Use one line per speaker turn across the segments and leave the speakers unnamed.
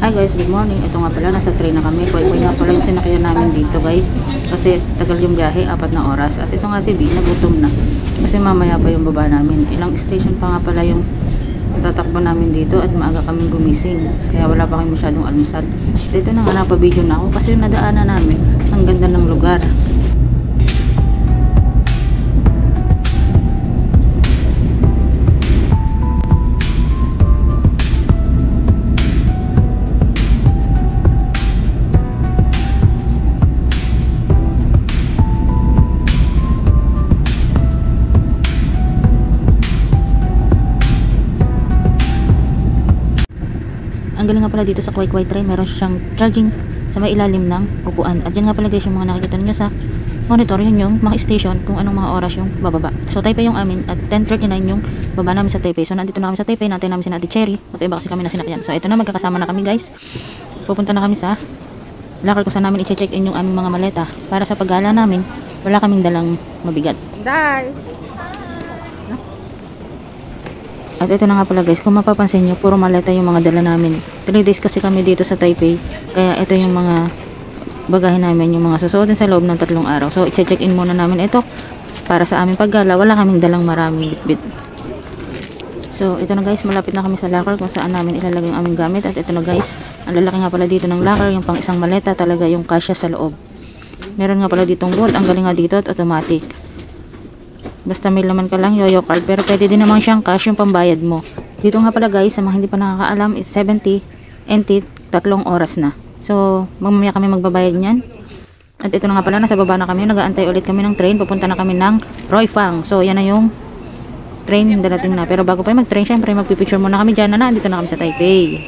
Hi guys, good morning. Ito nga pala, nasa train na kami. Kuy-kuy nga pala yung sinakyan namin dito guys. Kasi tagal yung biyahe, 4 na oras. At ito nga si B, nagutom na. Kasi mamaya pa yung baba namin. Ilang station pa nga pala yung tatakbo namin dito at maaga kaming gumising. Kaya wala pa kami masyadong almusal. Dito na nga, napabideo na ako kasi yung nadaanan namin, ang ganda ng lugar. Ang galing nga pala dito sa Kuy-Kuy train, meron siyang charging sa may ilalim ng upuan. At yan nga pala guys, yung mga nakikita ninyo sa monitor, yun yung mga station kung anong mga oras yung bababa. So Taipei yung amin at 10:39 yung baba namin sa Taipei. So nandito na kami sa Taipei, natin namin si Ate Cherry. Magkaiba kasi kami na sinakyan. So ito na, magkakasama na kami guys. Pupunta na kami sa locker kung saan namin i-check in yung aming mga maleta. Para sa paggala namin, wala kaming dalang mabigat.
Day!
At ito na nga pala guys, kung mapapansin nyo, puro maleta yung mga dala namin. 3 days kasi kami dito sa Taipei. Kaya ito yung mga bagahe namin, yung mga susuotin sa loob ng 3 araw. So, i-check in muna namin ito. Para sa aming paggala, wala kaming dalang maraming bitbit. So, ito na guys, malapit na kami sa locker kung saan namin ilalagay ang aming gamit. At ito na guys, ang lalaki nga pala dito ng locker, yung pang isang maleta talaga yung kasya sa loob. Meron nga pala ditong gold, ang galing nga dito at automatic. Basta may laman ka lang, yoyo card, pero pwede din naman siyang cash yung pambayad mo. Dito nga pala guys, sa mga hindi pa nakakaalam, is 70 NT, 3 oras na. So, mamaya kami magbabayad niyan. At ito na nga pala, nasa baba na kami, nag-aantay ulit kami ng train, pupunta na kami ng Roifang. So, yan na yung train, darating na. Pero bago pa mag-train, syempre magpipicture muna kami dyan na nandito na kami sa Taipei.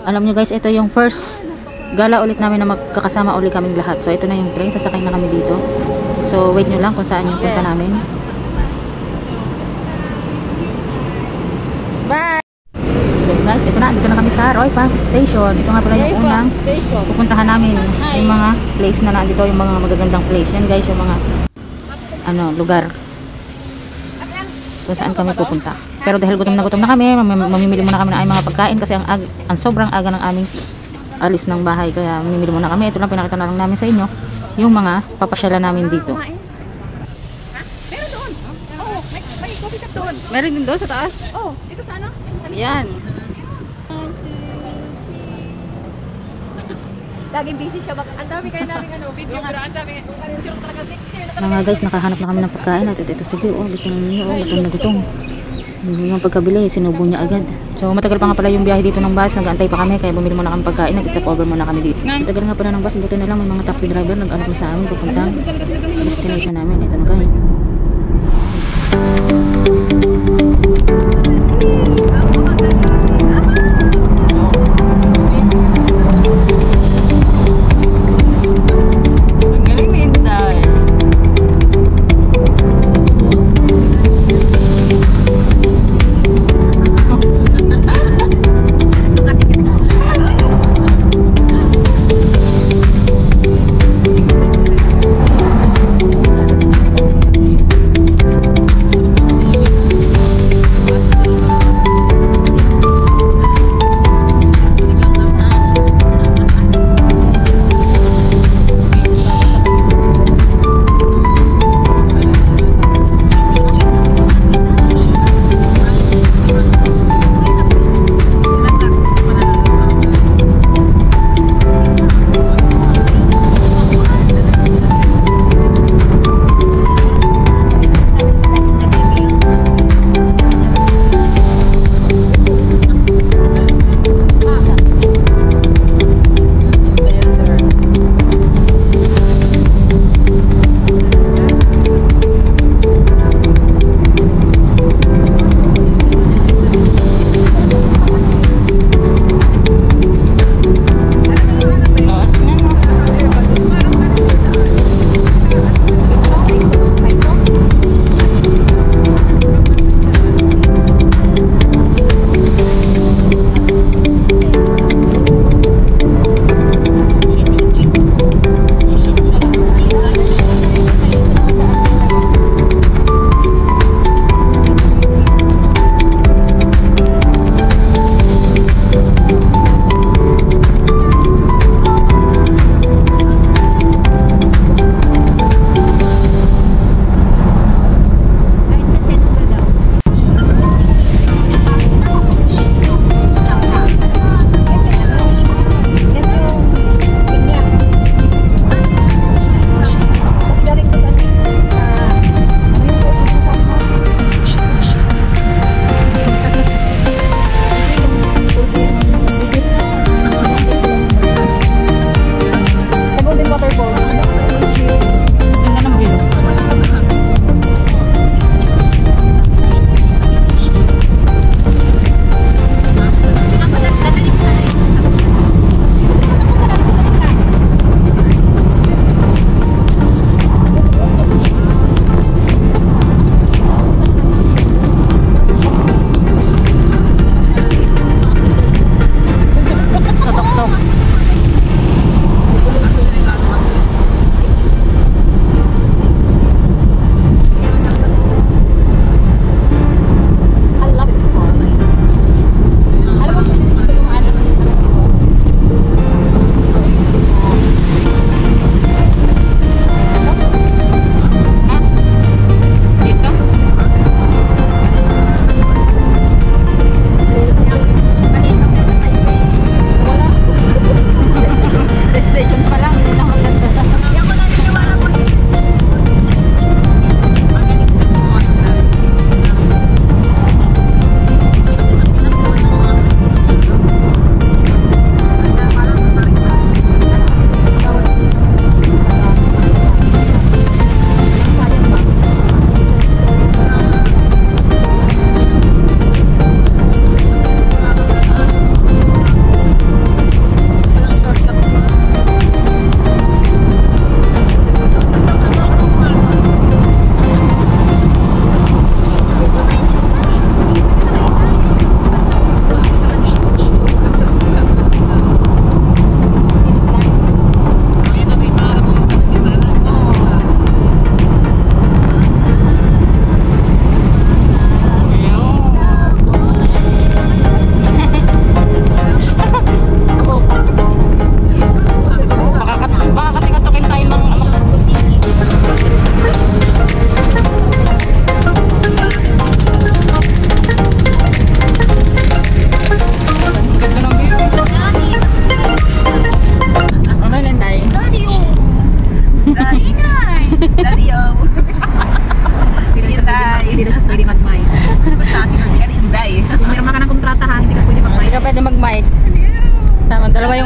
Alam nyo guys, ito yung first gala ulit namin na magkakasama ulit kaming lahat. So, ito na yung train, sasakay na kami dito. So, wait nyo lang kung saan yung punta namin.
Bye!
So guys, ito na, dito na kami sa Roifang Station. Ito nga pala yung unang pupuntahan namin. Yung mga place na nandito, yung mga magagandang place. Yan guys, yung mga lugar kung saan kami pupunta. Pero dahil gutom na kami, mamimili muna kami ng aming mga pagkain kasi ang sobrang aga ng aming alis ng bahay. Kaya mamimili muna kami. Ito lang, pinakita na lang namin sa inyo yung mga papasyalan namin dito.
Meron din doon sa taas?
Oh, dito sa ano?
Yan.
Laging busy siya. Ang dami kayo namin video. Pero ang dami. Sino talaga next year?
Mga guys, nakahanap na kami ng pagkain. At ito sige, gutom ninyo, gutom na gutom. Yung pagkabili, sinubo niya agad. So matagal pa nga pala yung biyahe dito ng bus. Nag-aantay pa kami, kaya bumili muna kami pagkain. Nag-stop over muna kami dito. So tagal nga pala ng bus, buti na lang may mga taxi driver nag-alok sa amin pupuntang destination namin. Ito na guys.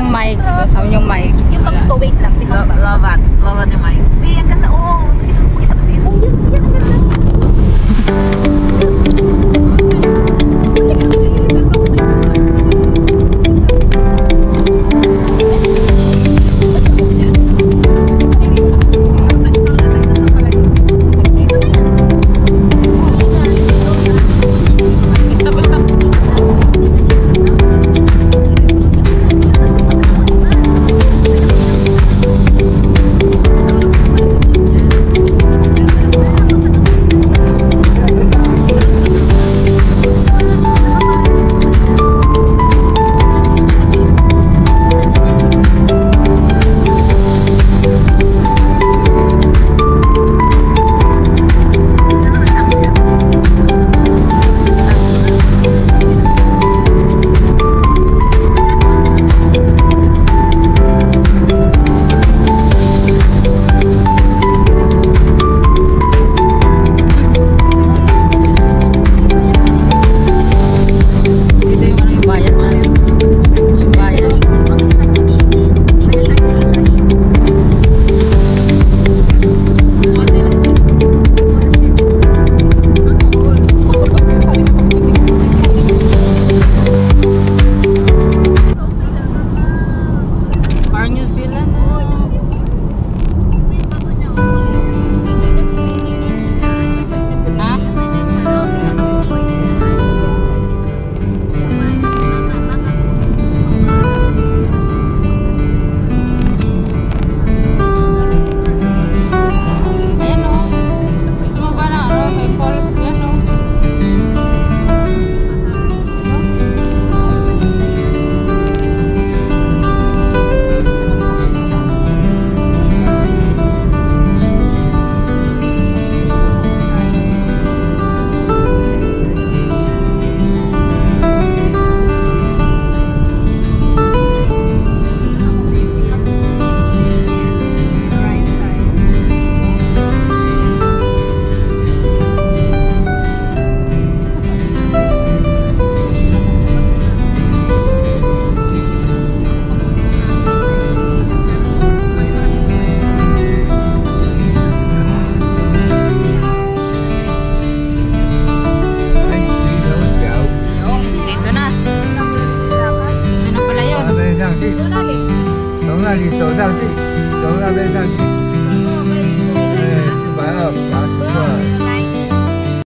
yung mic. Sabi yung mic.
Yung pang wait lang.
Lovat. Lovat yung mic. May, ang ganda. Oo. Kita ko din.
Oh, yan, ang ganda.
Dito, 走那里走上去，走那边上去。